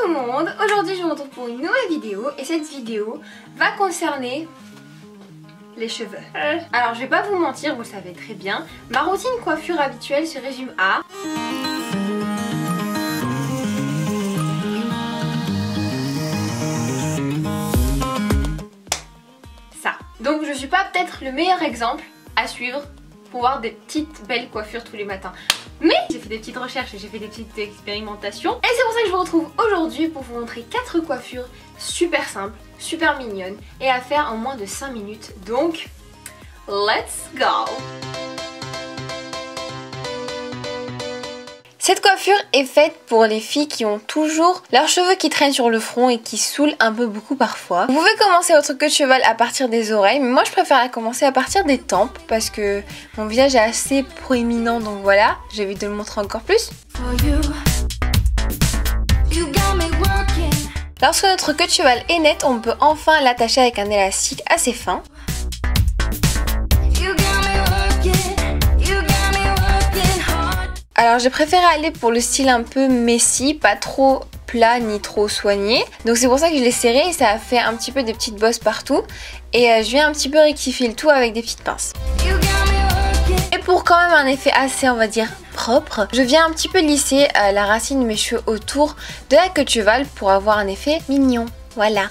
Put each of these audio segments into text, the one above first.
tout le monde, aujourd'hui je vous retrouve pour une nouvelle vidéo et cette vidéo va concerner les cheveux. Alors je vais pas vous mentir, vous le savez très bien, ma routine coiffure habituelle se résume à... ça. Donc je suis pas peut-être le meilleur exemple à suivre pour voir des petites belles coiffures tous les matins. Mais j'ai fait des petites recherches et j'ai fait des petites expérimentations. Et c'est pour ça que je vous retrouve aujourd'hui pour vous montrer 4 coiffures super simples, super mignonnes et à faire en moins de 5 minutes. Donc, let's go! Cette coiffure est faite pour les filles qui ont toujours leurs cheveux qui traînent sur le front et qui saoulent un peu beaucoup parfois. Vous pouvez commencer votre queue de cheval à partir des oreilles, mais moi je préfère la commencer à partir des tempes parce que mon visage est assez proéminent, donc voilà, j'ai envie de le montrer encore plus. Lorsque notre queue de cheval est nette, on peut enfin l'attacher avec un élastique assez fin. Alors j'ai préféré aller pour le style un peu messy, pas trop plat ni trop soigné. Donc c'est pour ça que je l'ai serré et ça a fait un petit peu des petites bosses partout. Et je viens un petit peu rectifier le tout avec des petites pinces. Et pour quand même un effet assez, on va dire, propre, je viens un petit peu lisser la racine de mes cheveux autour de la queue de cheval pour avoir un effet mignon. Voilà.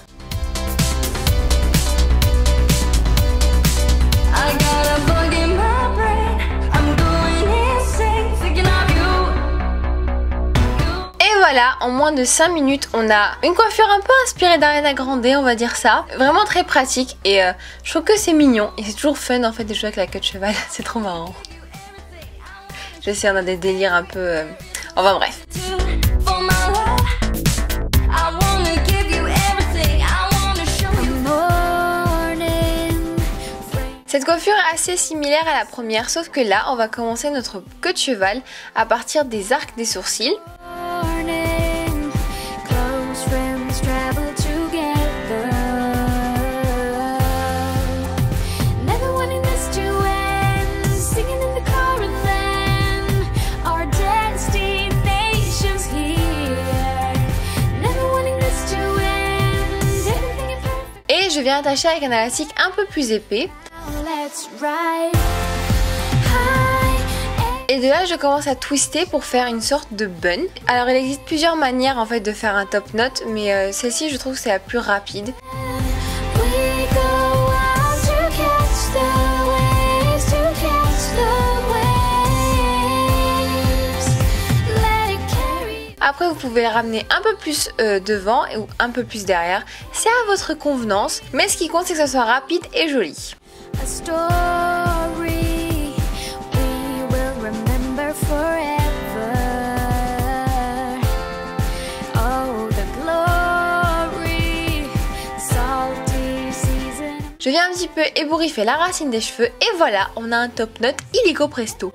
Voilà, en moins de 5 minutes, on a une coiffure un peu inspirée d'Ariana Grande, on va dire ça. Vraiment très pratique et je trouve que c'est mignon. Et c'est toujours fun en fait de jouer avec la queue de cheval, c'est trop marrant. Je sais, on a des délires un peu... Enfin bref. Cette coiffure est assez similaire à la première, sauf que là, on va commencer notre queue de cheval à partir des arcs des sourcils. Et je viens attacher avec un élastique un peu plus épais. Et de là je commence à twister pour faire une sorte de bun. Alors il existe plusieurs manières en fait de faire un top knot, mais celle-ci je trouve que c'est la plus rapide. Après vous pouvez la ramener un peu plus devant ou un peu plus derrière, c'est à votre convenance, mais ce qui compte c'est que ça soit rapide et joli. Je viens un petit peu ébouriffer la racine des cheveux et voilà, on a un top knot illico presto.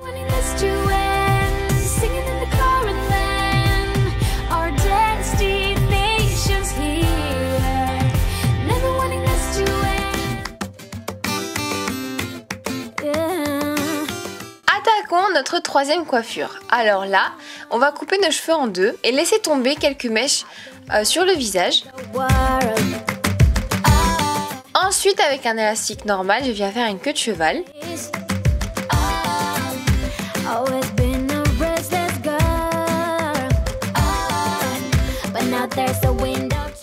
Attaquons notre troisième coiffure. Alors là, on va couper nos cheveux en deux et laisser tomber quelques mèches sur le visage. Ensuite, avec un élastique normal, je viens faire une queue de cheval.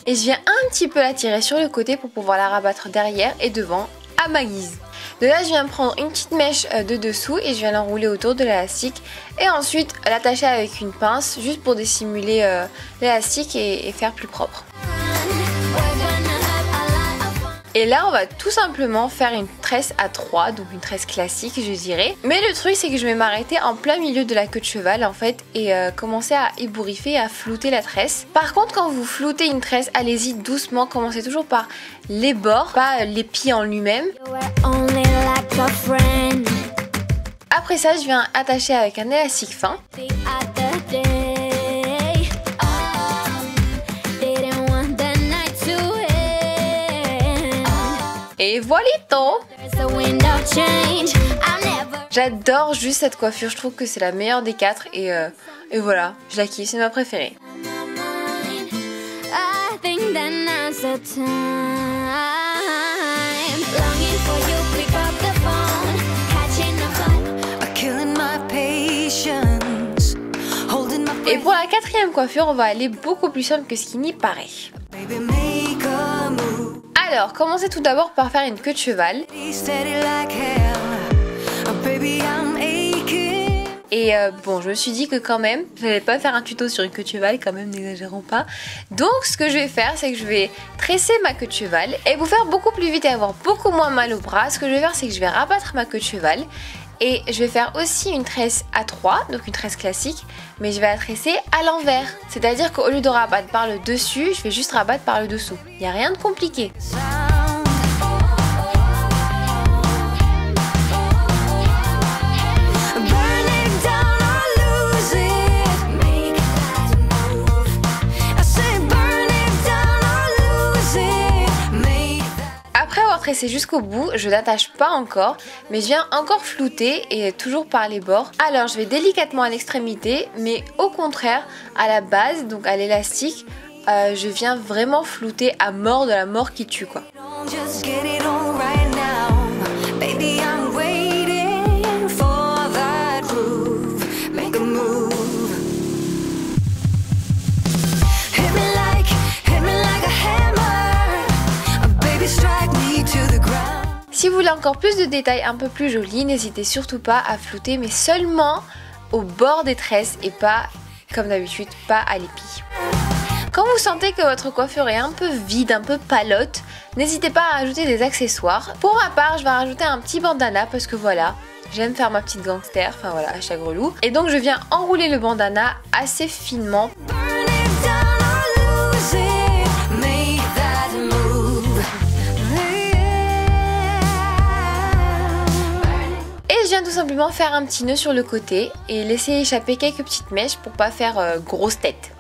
Et je viens un petit peu la tirer sur le côté pour pouvoir la rabattre derrière et devant à ma guise. De là, je viens prendre une petite mèche de dessous et je viens l'enrouler autour de l'élastique. Et ensuite, l'attacher avec une pince juste pour dissimuler l'élastique et faire plus propre. Et là on va tout simplement faire une tresse à 3, donc une tresse classique je dirais. Mais le truc c'est que je vais m'arrêter en plein milieu de la queue de cheval en fait et commencer à ébouriffer et à flouter la tresse. Par contre quand vous floutez une tresse, allez-y doucement, commencez toujours par les bords, pas les pieds en lui-même. Après ça je viens attacher avec un élastique fin. Et voilà! J'adore juste cette coiffure, je trouve que c'est la meilleure des 4 et voilà, je la kiffe, c'est ma préférée. the time. Longing for you, pick up the phone, catching the phone, killing my patience, holding my. Et pour la quatrième coiffure, on va aller beaucoup plus simple que ce qui n'y paraît. Baby, make a move. Alors, commencez tout d'abord par faire une queue de cheval. Steady like hell. Oh, baby, I'm aching. Et bon, je me suis dit que quand même, je n'allais pas faire un tuto sur une queue de cheval, quand même, n'exagérons pas. Donc, ce que je vais faire, c'est que je vais tresser ma queue de cheval et vous faire beaucoup plus vite et avoir beaucoup moins mal au bras. Ce que je vais faire, c'est que je vais rabattre ma queue de cheval et je vais faire aussi une tresse à 3, donc une tresse classique, mais je vais la tresser à l'envers. C'est-à-dire qu'au lieu de rabattre par le dessus, je vais juste rabattre par le dessous. Il n'y a rien de compliqué. Après avoir tressé jusqu'au bout, je n'attache pas encore, mais je viens encore flouter et toujours par les bords. Alors je vais délicatement à l'extrémité, mais au contraire à la base, donc à l'élastique, je viens vraiment flouter à mort, de la mort qui tue quoi. Si vous voulez encore plus de détails un peu plus jolis, n'hésitez surtout pas à flouter, mais seulement au bord des tresses et pas, comme d'habitude, pas à l'épi. Quand vous sentez que votre coiffure est un peu vide, un peu palote, n'hésitez pas à rajouter des accessoires. Pour ma part, je vais rajouter un petit bandana parce que voilà, j'aime faire ma petite gangster, enfin voilà, hashtag relou. Et donc je viens enrouler le bandana assez finement. Je viens tout simplement faire un petit nœud sur le côté et laisser échapper quelques petites mèches pour pas faire grosse tête.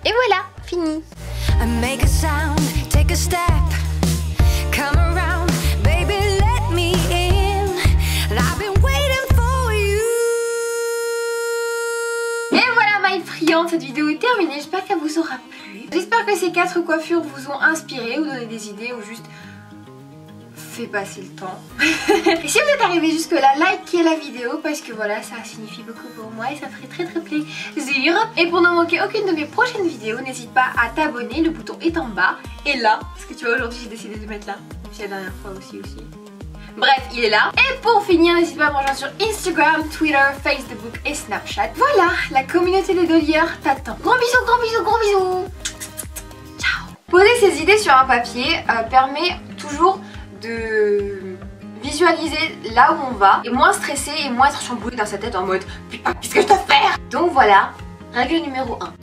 Et voilà, fini. Et voilà my friands, cette vidéo est terminée, j'espère qu'elle vous aura plu. J'espère que ces 4 coiffures vous ont inspiré ou donné des idées ou juste fait passer le temps. Et si vous êtes arrivé jusque là, likez la vidéo parce que voilà, ça signifie beaucoup pour moi et ça ferait très plaisir. Et pour ne manquer aucune de mes prochaines vidéos, n'hésite pas à t'abonner, le bouton est en bas. Et là, parce que tu vois aujourd'hui j'ai décidé de mettre là, même si la dernière fois aussi. Bref, il est là. Et pour finir, n'hésite pas à me rejoindre sur Instagram, Twitter, Facebook et Snapchat. Voilà, la communauté des dolières t'attend. Gros bisous, gros bisous, gros bisous. Ciao. Poser ses idées sur un papier permet toujours de visualiser là où on va et moins stresser et moins être chamboulé dans sa tête en mode putain qu'est-ce que je dois faire. Donc voilà, règle numéro 1.